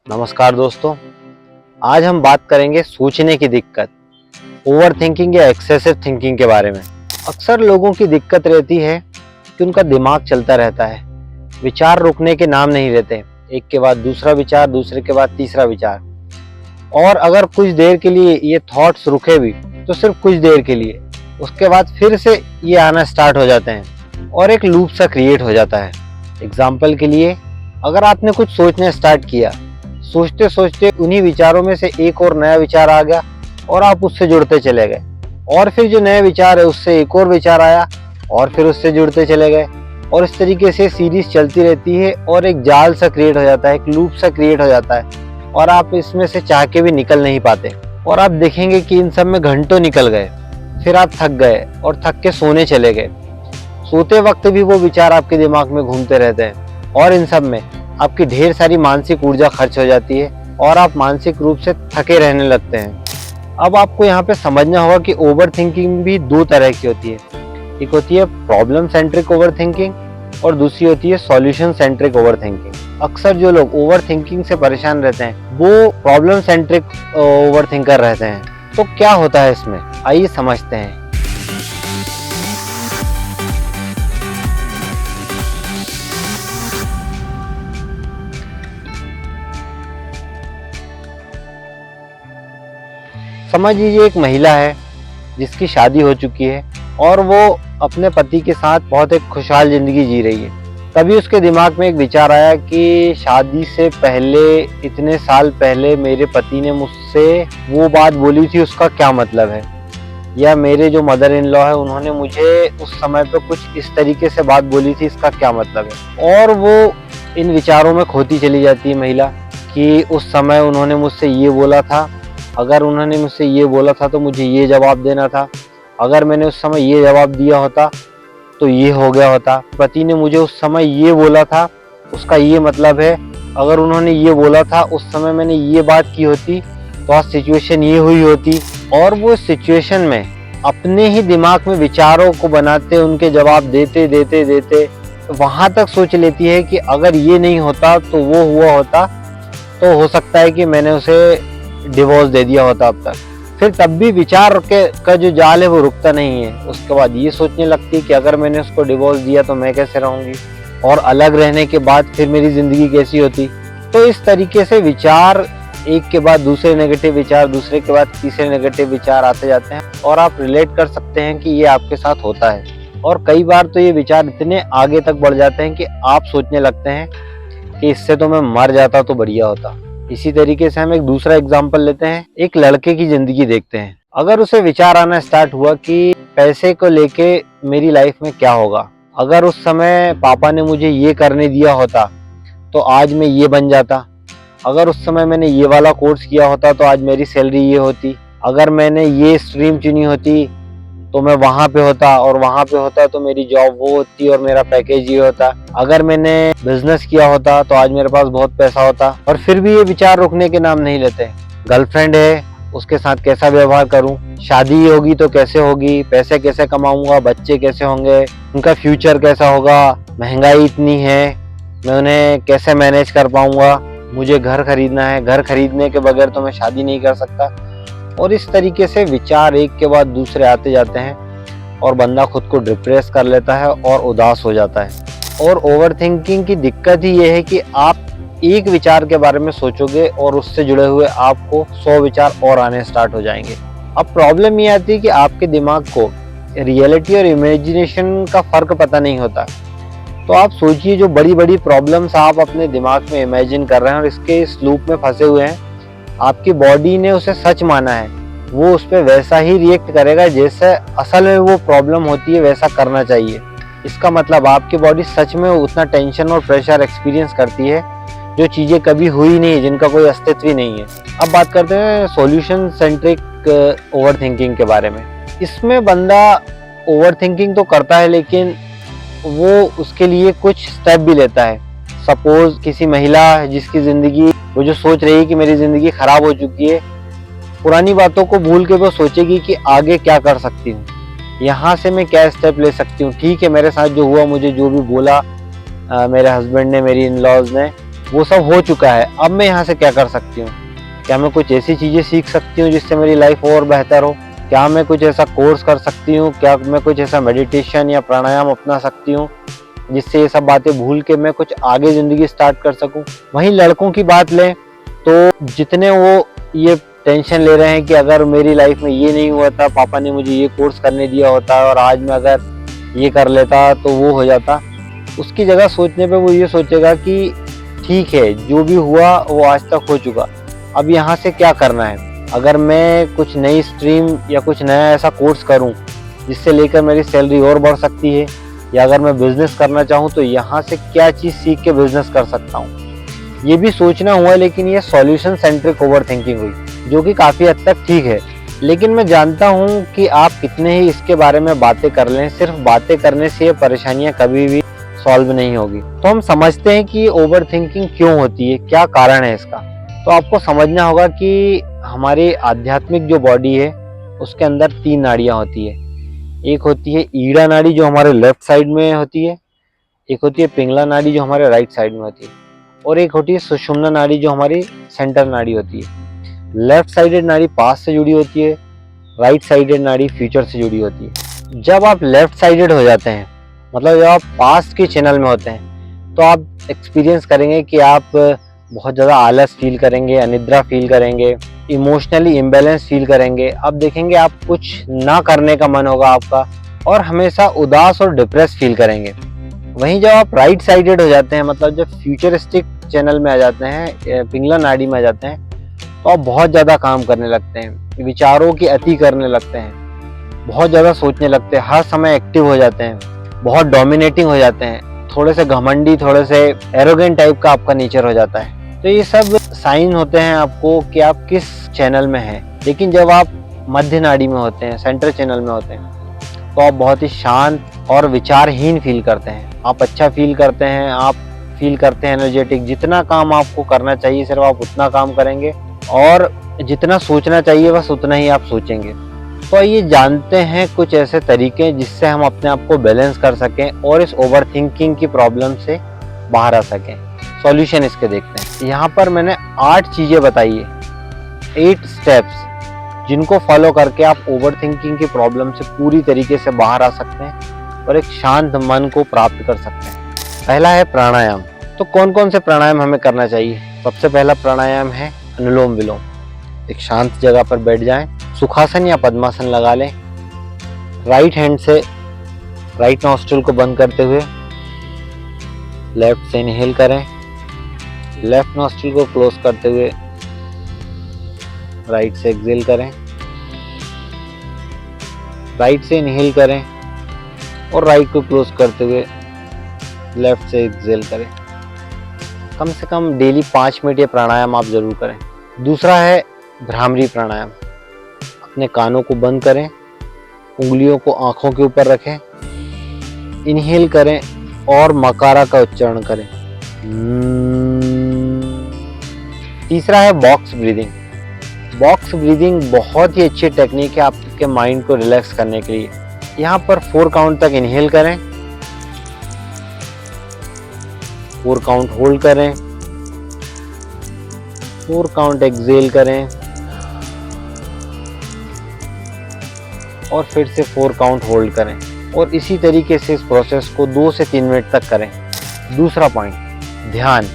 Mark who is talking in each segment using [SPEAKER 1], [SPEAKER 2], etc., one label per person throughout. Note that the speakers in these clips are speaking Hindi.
[SPEAKER 1] नमस्कार दोस्तों। आज हम बात करेंगे सोचने की दिक्कत, ओवर थिंकिंग या एक्सेसिव थिंकिंग के बारे में। अक्सर लोगों की दिक्कत रहती है कि उनका दिमाग चलता रहता है, विचार रुकने के नाम नहीं लेते। एक के बाद दूसरा विचार, दूसरे के बाद तीसरा विचार, और अगर कुछ देर के लिए ये थॉट्स रुके भी तो सिर्फ कुछ देर के लिए, उसके बाद फिर से ये आना स्टार्ट हो जाते हैं और एक लूप सा क्रिएट हो जाता है। एग्जाम्पल के लिए, अगर आपने कुछ सोचना स्टार्ट किया, सोचते सोचते उन्हीं विचारों में से एक और नया विचार आ गया और आप उससे जुड़ते चले गए, और फिर जो नया विचार है उससे एक और विचार आया और फिर उससे जुड़ते चले गए, और इस तरीके से सीरीज चलती रहती है और एक जाल सा क्रिएट हो जाता है, एक लूप सा क्रिएट हो जाता है और आप इसमें से चाह के भी निकल नहीं पाते। और आप देखेंगे कि इन सब में घंटों निकल गए, फिर आप थक गए और थक के सोने चले गए। सोते वक्त भी वो विचार आपके दिमाग में घूमते रहते हैं और इन सब में आपकी ढेर सारी मानसिक ऊर्जा खर्च हो जाती है और आप मानसिक रूप से थके रहने लगते हैं। अब आपको यहाँ पे समझना होगा कि ओवर थिंकिंग भी दो तरह की होती है। एक होती है प्रॉब्लम सेंट्रिक ओवर थिंकिंग और दूसरी होती है सॉल्यूशन सेंट्रिक ओवर थिंकिंग। अक्सर जो लोग ओवर थिंकिंग से परेशान रहते हैं वो प्रॉब्लम सेंट्रिक ओवर थिंकर रहते हैं। तो क्या होता है इसमें, आइए समझते हैं। समझ लीजिए एक महिला है जिसकी शादी हो चुकी है और वो अपने पति के साथ बहुत एक खुशहाल जिंदगी जी रही है। तभी उसके दिमाग में एक विचार आया कि शादी से पहले, इतने साल पहले मेरे पति ने मुझसे वो बात बोली थी, उसका क्या मतलब है, या मेरे जो मदर इन लॉ है उन्होंने मुझे उस समय पे कुछ इस तरीके से बात बोली थी, इसका क्या मतलब है। और वो इन विचारों में खोती चली जाती है महिला कि उस समय उन्होंने मुझसे ये बोला था, अगर उन्होंने मुझसे ये बोला था तो मुझे ये जवाब देना था, अगर मैंने उस समय ये जवाब दिया होता तो ये हो गया होता, पति ने मुझे उस समय ये बोला था उसका ये मतलब है, अगर उन्होंने ये बोला था उस समय मैंने ये बात की होती तो आज सिचुएशन ये हुई होती। और वो सिचुएशन में अपने ही दिमाग में विचारों को बनाते, उनके जवाब देते देते देते वहां तक सोच लेती है कि अगर ये नहीं होता तो वो हुआ होता, तो हो सकता है कि मैंने उसे डिवोर्स दे दिया होता अब तक। फिर तब भी विचार का जो जाल है वो रुकता नहीं है। उसके बाद ये सोचने लगती है कि अगर मैंने उसको डिवोर्स दिया तो मैं कैसे रहूंगी, और अलग रहने के बाद फिर मेरी जिंदगी कैसी होती। तो इस तरीके से विचार एक के बाद दूसरे नेगेटिव विचार, दूसरे के बाद तीसरे नेगेटिव विचार आते जाते हैं और आप रिलेट कर सकते हैं कि ये आपके साथ होता है। और कई बार तो ये विचार इतने आगे तक बढ़ जाते हैं कि आप सोचने लगते हैं कि इससे तो मैं मर जाता तो बढ़िया होता। इसी तरीके से हम एक दूसरा एग्जाम्पल लेते हैं, एक लड़के की जिंदगी देखते हैं। अगर उसे विचार आना स्टार्ट हुआ कि पैसे को लेके मेरी लाइफ में क्या होगा, अगर उस समय पापा ने मुझे ये करने दिया होता तो आज मैं ये बन जाता, अगर उस समय मैंने ये वाला कोर्स किया होता तो आज मेरी सैलरी ये होती, अगर मैंने ये स्ट्रीम चुनी होती तो मैं वहां पे होता, और वहां पे होता तो मेरी जॉब वो होती और मेरा पैकेज ये होता, अगर मैंने बिजनेस किया होता तो आज मेरे पास बहुत पैसा होता। और फिर भी ये विचार रुकने के नाम नहीं लेते। गर्लफ्रेंड है, उसके साथ कैसा व्यवहार करूं, शादी होगी तो कैसे होगी, पैसे कैसे कमाऊंगा, बच्चे कैसे होंगे, उनका फ्यूचर कैसा होगा, महंगाई इतनी है, मैं उन्हें कैसे मैनेज कर पाऊंगा, मुझे घर खरीदना है, घर खरीदने के बगैर तो मैं शादी नहीं कर सकता। और इस तरीके से विचार एक के बाद दूसरे आते जाते हैं और बंदा खुद को डिप्रेस कर लेता है और उदास हो जाता है। और ओवर थिंकिंग की दिक्कत ही ये है कि आप एक विचार के बारे में सोचोगे और उससे जुड़े हुए आपको 100 विचार और आने स्टार्ट हो जाएंगे। अब प्रॉब्लम ये आती है कि आपके दिमाग को रियलिटी और इमेजिनेशन का फर्क पता नहीं होता। तो आप सोचिए, जो बड़ी बड़ी प्रॉब्लम्स आप अपने दिमाग में इमेजिन कर रहे हैं और इसके इस लूप में फंसे हुए हैं, आपकी बॉडी ने उसे सच माना है, वो उस पर वैसा ही रिएक्ट करेगा जैसे असल में वो प्रॉब्लम होती है वैसा करना चाहिए। इसका मतलब आपकी बॉडी सच में उतना टेंशन और प्रेशर एक्सपीरियंस करती है जो चीज़ें कभी हुई नहीं, जिनका कोई अस्तित्व ही नहीं है। अब बात करते हैं सॉल्यूशन सेंट्रिक ओवर थिंकिंग के बारे में। इसमें बंदा ओवर थिंकिंग तो करता है लेकिन वो उसके लिए कुछ स्टेप भी लेता है। सपोज किसी महिला जिसकी जिंदगी, वो जो सोच रही है कि मेरी जिंदगी खराब हो चुकी है, पुरानी बातों को भूल के वो सोचेगी कि आगे क्या कर सकती हूँ, यहाँ से मैं क्या स्टेप ले सकती हूँ। ठीक है, मेरे साथ जो हुआ, मुझे जो भी बोला मेरे हस्बैंड ने, मेरी इन लॉज ने, वो सब हो चुका है, अब मैं यहाँ से क्या कर सकती हूँ? क्या मैं कुछ ऐसी चीज़ें सीख सकती हूँ जिससे मेरी लाइफ और बेहतर हो? क्या मैं कुछ ऐसा कोर्स कर सकती हूँ? क्या मैं कुछ ऐसा मेडिटेशन या प्राणायाम अपना सकती हूँ जिससे ये सब बातें भूल के मैं कुछ आगे ज़िंदगी स्टार्ट कर सकूँ? वहीं लड़कों की बात लें तो जितने वो ये टेंशन ले रहे हैं कि अगर मेरी लाइफ में ये नहीं हुआ था, पापा ने मुझे ये कोर्स करने दिया होता और आज मैं अगर ये कर लेता तो वो हो जाता, उसकी जगह सोचने पे वो ये सोचेगा कि ठीक है, जो भी हुआ वो आज तक हो चुका, अब यहाँ से क्या करना है? अगर मैं कुछ नई स्ट्रीम या कुछ नया ऐसा कोर्स करूँ जिससे लेकर मेरी सैलरी और बढ़ सकती है, या अगर मैं बिजनेस करना चाहूँ तो यहाँ से क्या चीज़ सीख के बिजनेस कर सकता हूँ, ये भी सोचना हुआ। लेकिन ये सॉल्यूशन सेंट्रिक ओवर थिंकिंग हुई, जो कि काफ़ी हद तक ठीक है। लेकिन मैं जानता हूँ कि आप कितने ही इसके बारे में बातें कर लें, सिर्फ बातें करने से ये परेशानियाँ कभी भी सॉल्व नहीं होगी। तो हम समझते हैं कि ओवर थिंकिंग क्यों होती है, क्या कारण है इसका। तो आपको समझना होगा कि हमारी आध्यात्मिक जो बॉडी है उसके अंदर 3 नाड़ियाँ होती है। एक होती है ईड़ा नाड़ी जो हमारे लेफ्ट साइड में होती है, एक होती है पिंगला नाड़ी जो हमारे राइट साइड में होती है, और एक होती है सुषुम्ना नाड़ी जो हमारी सेंटर नाड़ी होती है। लेफ्ट साइडेड नाड़ी पास्ट से जुड़ी होती है, राइट साइडेड नाड़ी फ्यूचर से जुड़ी होती है। जब आप लेफ्ट साइडेड हो जाते हैं, मतलब जब आप पास्ट के चैनल में होते हैं, तो आप एक्सपीरियंस करेंगे कि आप बहुत ज़्यादा आलस फील करेंगे, अनिद्रा फील करेंगे, इमोशनली इम्बैलेंस फील करेंगे। अब देखेंगे आप कुछ ना करने का मन होगा आपका, और हमेशा उदास और डिप्रेस फील करेंगे। वहीं जब आप राइट साइडेड हो जाते हैं, मतलब जब फ्यूचरिस्टिक चैनल में आ जाते हैं, पिंगला नाड़ी में आ जाते हैं, तो आप बहुत ज़्यादा काम करने लगते हैं, विचारों की अति करने लगते हैं, बहुत ज़्यादा सोचने लगते हैं, हर समय एक्टिव हो जाते हैं, बहुत डोमिनेटिंग हो जाते हैं, थोड़े से घमंडी, थोड़े से एरोगेंट टाइप का आपका नेचर हो जाता है। तो ये सब साइन होते हैं आपको कि आप किस चैनल में हैं। लेकिन जब आप मध्य नाड़ी में होते हैं, सेंटर चैनल में होते हैं, तो आप बहुत ही शांत और विचारहीन फील करते हैं। आप अच्छा फील करते हैं, आप फील करते हैं एनर्जेटिक। जितना काम आपको करना चाहिए सिर्फ आप उतना काम करेंगे, और जितना सोचना चाहिए बस उतना ही आप सोचेंगे। तो ये जानते हैं कुछ ऐसे तरीके जिससे हम अपने आप को बैलेंस कर सकें और इस ओवर थिंकिंग की प्रॉब्लम से बाहर आ सकें। सॉल्यूशन इसके देखते हैं। यहाँ पर मैंने 8 चीज़ें बताई है, 8 स्टेप्स, जिनको फॉलो करके आप ओवर थिंकिंग की प्रॉब्लम से पूरी तरीके से बाहर आ सकते हैं और एक शांत मन को प्राप्त कर सकते हैं। पहला है प्राणायाम। तो कौन कौन से प्राणायाम हमें करना चाहिए? सबसे पहला प्राणायाम है अनुलोम विलोम। एक शांत जगह पर बैठ जाएं, सुखासन या पद्मासन लगा लें, राइट हैंड से राइट नॉस्ट्रिल को बंद करते हुए लेफ्ट से इनहेल करें, लेफ्ट नॉस्ट्रिल को क्लोज करते हुए राइट से एक्सहेल करें, राइट से इनहेल करें और राइट को क्लोज करते हुए लेफ्ट से एक्सहेल करें। कम से कम डेली 5 मिनट ये प्राणायाम आप जरूर करें। दूसरा है भ्रामरी प्राणायाम। अपने कानों को बंद करें, उंगलियों को आंखों के ऊपर रखें, इनहेल करें और मकारा का उच्चारण करें। तीसरा है बॉक्स ब्रीदिंग। बॉक्स ब्रीदिंग बहुत ही अच्छी टेक्निक है आपके माइंड को रिलैक्स करने के लिए। यहाँ पर 4 काउंट तक इनहेल करें, 4 काउंट होल्ड करें, 4 काउंट एक्सहेल करें और फिर से 4 काउंट होल्ड करें, और इसी तरीके से इस प्रोसेस को 2 से 3 मिनट तक करें। दूसरा पॉइंट, ध्यान।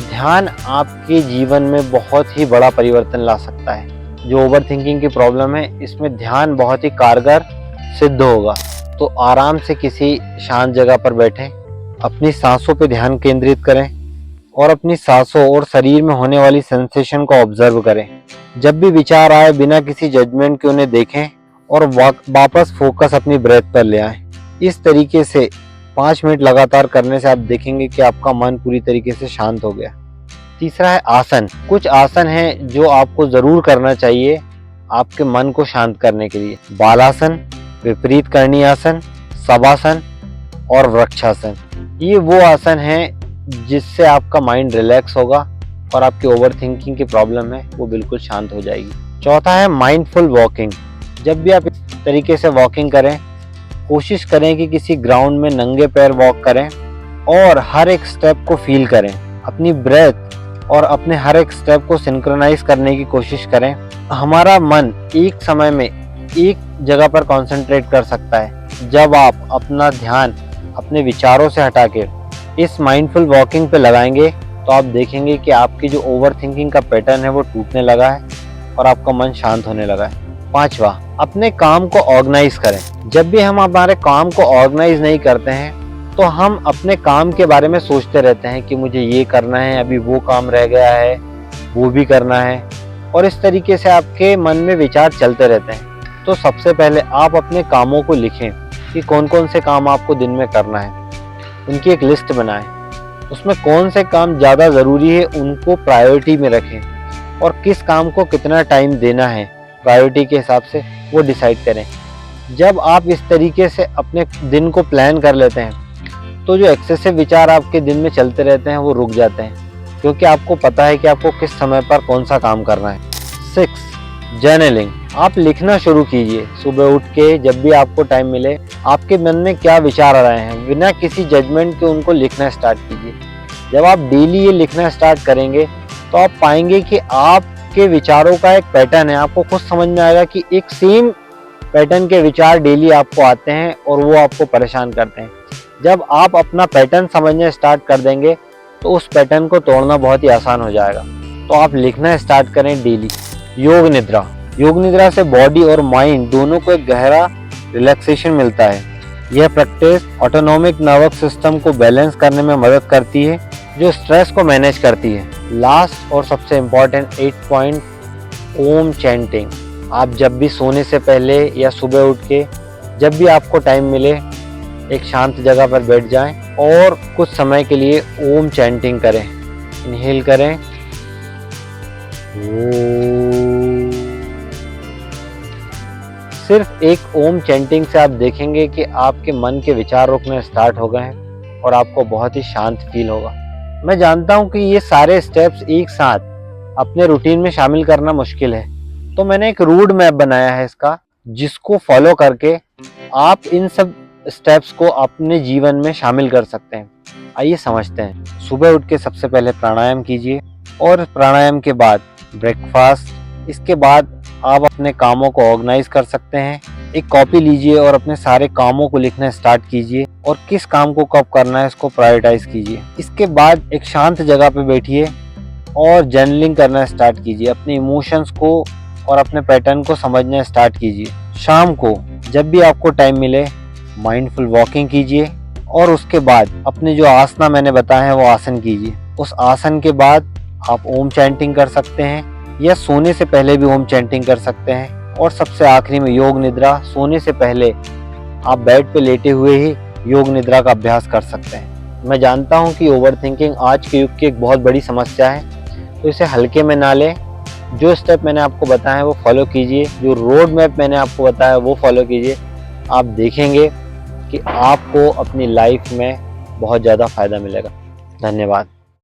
[SPEAKER 1] ध्यान आपके जीवन में बहुत ही बड़ा परिवर्तन ला सकता है। जो ओवर थिंकिंग की प्रॉब्लम है, इसमें ध्यान बहुत ही कारगर सिद्ध होगा। तो आराम से किसी शांत जगह पर बैठें, अपनी सांसों पर ध्यान केंद्रित करें और अपनी सांसों और शरीर में होने वाली सेंसेशन को ऑब्जर्व करें। जब भी विचार आए, बिना किसी जजमेंट के उन्हें देखें और वापस फोकस अपनी ब्रेथ पर ले आएं। इस तरीके से 5 मिनट लगातार करने से आप देखेंगे कि आपका मन पूरी तरीके से शांत हो गया। तीसरा है आसन। कुछ आसन हैं जो आपको जरूर करना चाहिए आपके मन को शांत करने के लिए। बालासन, विपरीत करणी आसन, शवासन और वृक्षासन। ये वो आसन हैं जिससे आपका माइंड रिलैक्स होगा और आपकी ओवर थिंकिंग की प्रॉब्लम है वो बिल्कुल शांत हो जाएगी। चौथा है माइंडफुल वॉकिंग। जब भी आप इस तरीके से वॉकिंग करें, कोशिश करें कि किसी ग्राउंड में नंगे पैर वॉक करें और हर एक स्टेप को फील करें। अपनी ब्रेथ और अपने हर एक स्टेप को सिंक्रोनाइज करने की कोशिश करें। हमारा मन एक समय में एक जगह पर कंसंट्रेट कर सकता है। जब आप अपना ध्यान अपने विचारों से हटा के इस माइंडफुल वॉकिंग पे लगाएंगे तो आप देखेंगे कि आपकी जो ओवर थिंकिंग का पैटर्न है वो टूटने लगा है और आपका मन शांत होने लगा है। 5वां, अपने काम को ऑर्गेनाइज करें। जब भी हम हमारे काम को ऑर्गेनाइज नहीं करते हैं तो हम अपने काम के बारे में सोचते रहते हैं कि मुझे ये करना है, अभी वो काम रह गया है, वो भी करना है, और इस तरीके से आपके मन में विचार चलते रहते हैं। तो सबसे पहले आप अपने कामों को लिखें कि कौन कौन से काम आपको दिन में करना है, उनकी एक लिस्ट बनाएं। उसमें कौन से काम ज़्यादा ज़रूरी है उनको प्रायोरिटी में रखें और किस काम को कितना टाइम देना है प्रायोरिटी के हिसाब से वो डिसाइड करें। जब आप इस तरीके से अपने दिन को प्लान कर लेते हैं तो जो एक्सेसिव विचार आपके दिन में चलते रहते हैं वो रुक जाते हैं, क्योंकि आपको पता है कि आपको किस समय पर कौन सा काम करना है। 6, जर्नलिंग। आप लिखना शुरू कीजिए। सुबह उठ के जब भी आपको टाइम मिले आपके मन में क्या विचार आ रहे हैं, बिना किसी जजमेंट के उनको लिखना स्टार्ट कीजिए। जब आप डेली ये लिखना स्टार्ट करेंगे तो आप पाएंगे कि आपके विचारों का एक पैटर्न है। आपको खुद समझ में आएगा कि एक सेम पैटर्न के विचार डेली आपको आते हैं और वो आपको परेशान करते हैं। जब आप अपना पैटर्न समझना स्टार्ट कर देंगे तो उस पैटर्न को तोड़ना बहुत ही आसान हो जाएगा। तो आप लिखना स्टार्ट करें डेली। योग निद्रा। योग निद्रा से बॉडी और माइंड दोनों को एक गहरा रिलैक्सेशन मिलता है। यह प्रैक्टिस ऑटोनॉमिक नर्वस सिस्टम को बैलेंस करने में मदद करती है, जो स्ट्रेस को मैनेज करती है। लास्ट और सबसे इम्पॉर्टेंट 8 पॉइंट, ओम चैंटिंग। आप जब भी सोने से पहले या सुबह उठ के जब भी आपको टाइम मिले एक शांत जगह पर बैठ जाएं और कुछ समय के लिए ओम चैंटिंग करें। इनहेल करें, सिर्फ एक ओम चैंटिंग से आप देखेंगे कि आपके मन के विचार रुकने स्टार्ट हो गए हैं और आपको बहुत ही शांत फील होगा। मैं जानता हूं कि ये सारे स्टेप्स एक साथ अपने रूटीन में शामिल करना मुश्किल है, तो मैंने एक रूट मैप बनाया है इसका, जिसको फॉलो करके आप इन सब स्टेप्स को अपने जीवन में शामिल कर सकते हैं। आइए समझते हैं। सुबह उठ के सबसे पहले प्राणायाम कीजिए और प्राणायाम के बाद ब्रेकफास्ट। इसके बाद आप अपने कामों को ऑर्गेनाइज कर सकते हैं। एक कॉपी लीजिए और अपने सारे कामों को लिखना स्टार्ट कीजिए और किस काम को कब करना है इसको प्रायोरिटाइज कीजिए। इसके बाद एक शांत जगह पे बैठिए और जर्नलिंग करना स्टार्ट कीजिए। अपने इमोशंस को और अपने पैटर्न को समझना स्टार्ट कीजिए। शाम को जब भी आपको टाइम मिले माइंडफुल वॉकिंग कीजिए और उसके बाद अपने जो आसना मैंने बताया है वो आसन कीजिए। उस आसन के बाद आप ओम चैंटिंग कर सकते हैं या सोने से पहले भी ओम चैंटिंग कर सकते हैं। और सबसे आखिरी में योग निद्रा। सोने से पहले आप बेड पे लेटे हुए ही योग निद्रा का अभ्यास कर सकते हैं। मैं जानता हूँ कि ओवर थिंकिंग आज के युग की एक बहुत बड़ी समस्या है, तो इसे हल्के में ना लें। जो स्टेप मैंने आपको बताया है वो फॉलो कीजिए, जो रोड मैप मैंने आपको बताया वो फॉलो कीजिए। आप देखेंगे कि आपको अपनी लाइफ में बहुत ज़्यादा फायदा मिलेगा। धन्यवाद।